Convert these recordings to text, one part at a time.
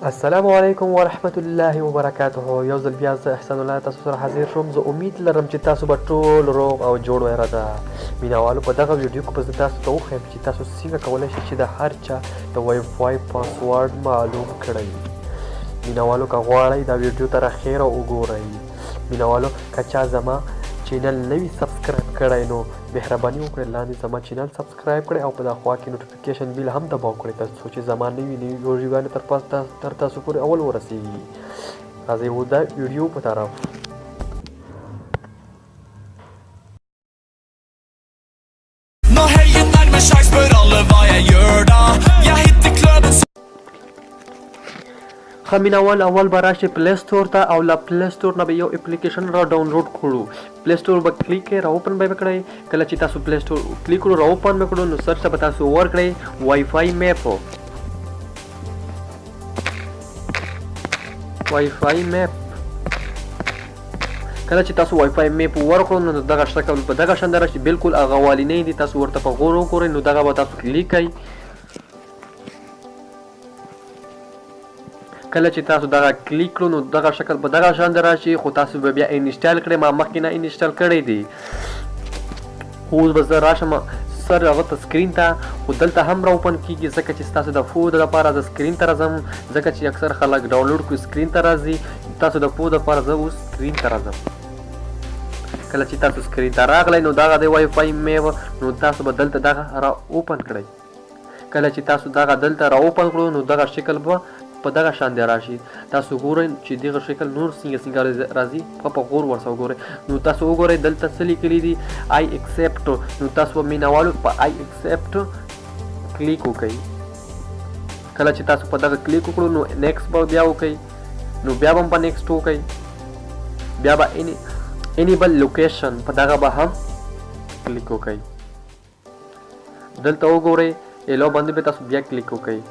السلام علیکم ورحمت الله وبرکاته. یو ځل بیا زه احسان الله تاسو سره حاضر شوم. زه امید لرم چې تاسو به ټول روغ او جوړ ویره ده. مینوالو په دغه ویډیو کې به زه تاسو ته وښیم چې تاسو څنګه کولی شئ چې د هر چا د وای فای پاسورډ معلوم کړئ. مینوالو که غواړئ دا ویډیو تر اخره وګورئ. مینوالو که چا زما چینل نوي سبسکرایب کړی نو مهرباني وکړئ لاندې زما چینل سبسکرایب کړئ او په دا خوا کې نوټیفیکیشن بیل هم دباو کړئ تر څو چې زما نوي ویډیوګانې تر تاسو پورې اول ورسیږي. راځئ د ویډیو په طرف. Nå heier nærmer seg, spør alle hva jeg gjør da. Jeg hitter kløben. ښه مینوال اول به راشئ پلی سټور ته او له پلی سټور نه به یو اپلیکیشن را ډاونلوډ کړو. پلی سټور به کلیک کړئ، را اوپن به یې کړئ. کله چې تاسو پلی سټور کلیک کړو را اوپن به کړو نو سرچ ته به تاسو ورکړئ وای فای میپ. وای فای میپ کله چې تاسو وای فای میپ ورکړو نو دغه شکل په دغه شان راشي. بالکل هغه والینې دي، تاسو ورته په غور وګورئ نو دغه به تاسو کلیک کړئ. کله چې تاسو دغه کلیک کړو نو دغه شکل په دغه شان راشي، خو تاسو به بیا انسټال کړئ. ما مخکې نه انسټال کړی دی. اوس به زه راشم سر هغه ته سکرین ته، خو دلته هم را اوپن کېږي ځکه چې ستاسو د فود لپاره زه سکرین ته راځم، ځکه چې اکثر خلک ډاونلوډ کړي سکرین ته راځي. تاسو د فود لپاره زه اوس سکرین ته راځم. کله چې تاسو سکرین ته راغلی نو دغه د وای فای میپ نو تاسو به دلته دغه را اوپن کړئ. کله چې تاسو دغه دلته را اوپن کړو نو دغه شکل به په دغه شان دی راشي. تاسو ګورئ چې دغه شکل نور څنګه راځي، په غور ورسره وګورئ. نو تاسو وګورئ دلته څه لیکلي دي آی ایکسپټ. نو تاسو مینوالو په آی ایکسپټ کلیک وکړئ. کله چې تاسو په دغه کلیک وکړو نو نیکسټ به بیا وکړئ. نو بیا به په نیکسټ وکړئ. بیا به انیبل لوکیشن په دغه به هم کلیک وکړئ. دلته وګورئ الو باندې به تاسو بیا کلیک وکړئ.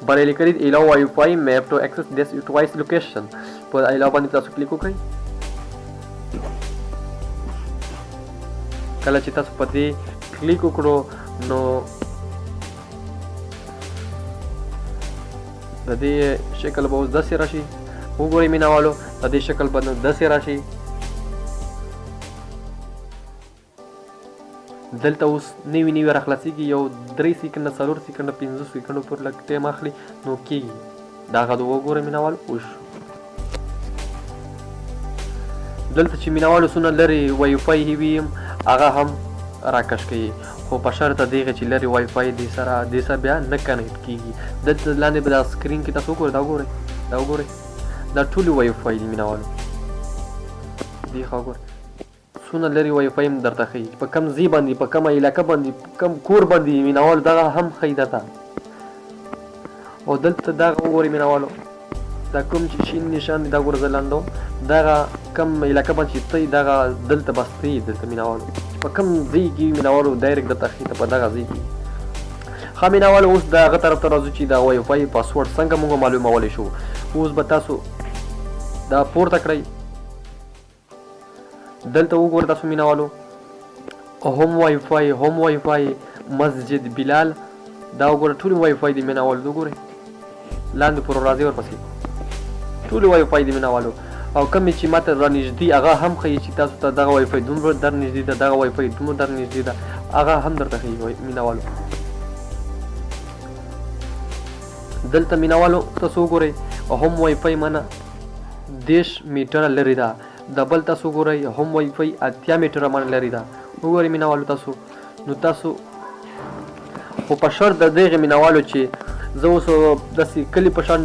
بلې لیکلي دي allow Wi-Fi map to access this device location. په allow باندې تاسو کلیک وکړئ. کله چې تاسو په دې کلیک وکړو نو د دې شکل به اوس داسې راشي. وګورئ مینوالو د دې شکل به داسې راشي. دلته اوس نوي راخلاصېږي. یو 3 سیکنډه 4 سیکنډه 5 سیکنډو پورې لږ ټایم اخلي نو کېږي. دغه د وګورئ مینوالو اوس دلته چې مینوالو څونه لرې وای فای وي هغه هم راکش کوي، خو په شرطه دغه چې لرې وای فای دې سره بیا نه کنیکټ کېږي. دلته لاندې به دا سکرین کې تاسو وګورئ، دا وګورئ دا ټولې وای فای دي مینوالو. دې ښه وګورئ څونه لرې وای فای هم درته ښیي، په کم ځای باندې، په کومه علاقه باندې، په کم کور باندې مینوالو دغه هم ښیي درته. او دلته دغه وګورئ مینوالو دا کوم چې شین نشان دی دا ګوره زه لاندوم. دغه کم علاقه باندې چې ته دغه دلته بس ته دلته مینوالو په کم ځای کې مینوالو ډایرکټ درته ښیي ته په دغه ځای کې. ښه مینوالو اوس د هغه طرف ته راځو چې د وای فای پاسورډ څنګه موږ معلومولی شو. اوس به تاسو دا پورته کړئ. دلته وګورئ تاسو مینوالو هوم وای فای مسجد بلال دا وګورئ ټول وای فای دی مینوالو. وګورئ لاندې پورې راځي ورپسې ټول وای فای دی مینوالو. او کومې چې ماته را نږدې هغه هم ښیي چې تاسو ته دغه وای فای دومره در نږدې ده، دغه وای فای دومره در نږدې ده، هغه هم درته ښیي مینوالو. دلته مینوالو تاسو وګورئ هوم وای فای مانه 10 میټره لرې ده. د بل تاسو وګورئ هوم وای فای 80 میټره باندې لرې ده. وګورئ مینوالو تاسو نو تاسو خو په شرط د دغې مینوالو چې زه اوس داسې کلي په شان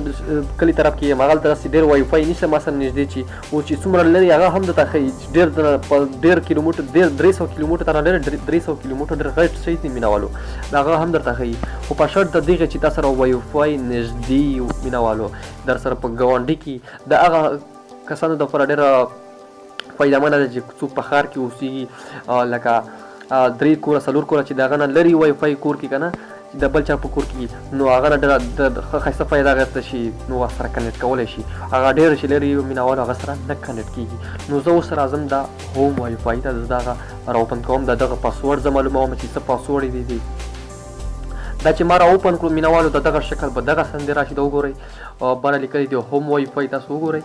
کلي طرف کې یم، هغلته داسې ډېر وای فای نشته ما سره نږدې چې اوس چې څومره لرې هغه هم درته ښیي چې ډېر کیلومتر 300 کیلومتر تر لرې 300 کیلومتر ډېر غټ شی دی مینوالو هغه هم درته ښیي. خو په شرط د دغې چې تاسو سره وای فای نږدې مینوالو در سره په ګاونډي کې د هغه کسانو دپاره ډېره فایدهمنه ده چې څوک په ښار کې اوسېږي لکه 3 کوره 4 کوره چې د هغه نه لرې وای فای کور کې که نه د بل چا په کور کې نو هغه نه ډېره ښه ښایسته فایده اخیسته شي نو ورسره کنیکټ کولی شي. هغه ډېر چې لرې مینوالو هغه سره نه کنیکټ کېږي. نو زه اوس راځم دا هوم وای فای ته زه دغه را اوپن کوم. د دغه پاسورډ زه معلوموم چې څه پاسورډ دی. دا چې ما را اوپن کړو مینوالو د دغه شکل به دغه سندې راشي د وګورئ بره لیکلي دي هوم وای فای تاسو وګورئ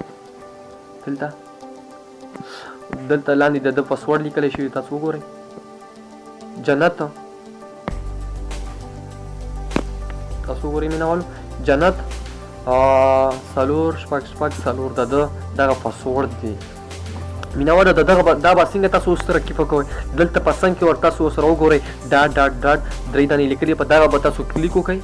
دلته لاندې د پاسورډ لیکلی شوي تاسو وګورئ جنت تاسو وګورئ مینوالو جنت 4 شپږ څلور د ده دغه پاسورډ دی مینوالو دا به څنګه تاسو سره کیفه کوئ دلته په څنګ کې ور تاسو سره وګورئ ډاټ ډاټ ډاټ درې دانې لیکلي په دغه به تاسو کلیک وکړئ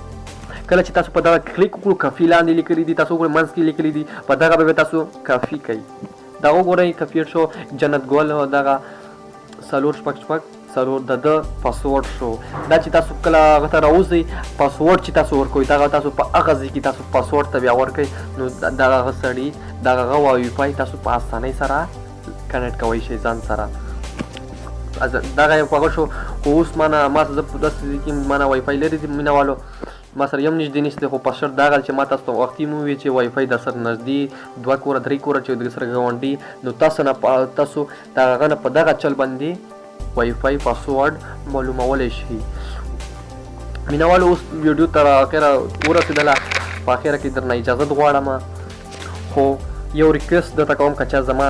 کله چې تاسو په دغه کلیک وکړو کافي لاندې لیکلي دي تاسو وګورئ منځ کې لیکلي دي په دغه به تاسو کافي کوئ دا وګورئ کافي شو جنت ګل دغه 4 شپږ څلور د ده پاسورډ شو دا چې تاسو کله هغه ته راوځئ پاسورډ چې تاسو ورکوئ دغه تاسو په هغه ځای کې تاسو پاسورډ ته بیا ورکوئ نو دغه سړي دغه وای فای تاسو په اسانۍ سره کنیکټ کوئ شئ ځان سره دغه یو هغه شو خو اوس ما زه په داسې ځای کې ما وای فای لري مینهوالو ما سره یم نږدې نشته خو په شرط دغه چې ما تاسو ته وختي مو وویل چې وای فای در سره نږدې 2 کوره 3 کوره چې در سره ګاونډي نو تاسو د هغه نه په دغه چل باندې وای فای پاسورډ معلومولی شي مینهوالو اوس ویډیو تر اخره ورسېدله په اخره کې درنه اجازت غواړم خو یو ریکویسټ درته کوم که چا زما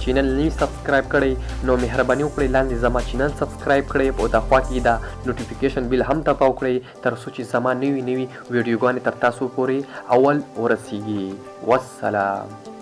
چینل نه وي سبسکرایب کړی نو مهرباني وکړئ لاندې زما چینل سبسکرایب کړئ او د خوا کې د نوټیفیکیشن بیل هم تپاو کړئ تر څو چې زما نوي ویډیوګانې تر تاسو پورې اول ورسیږي والسلام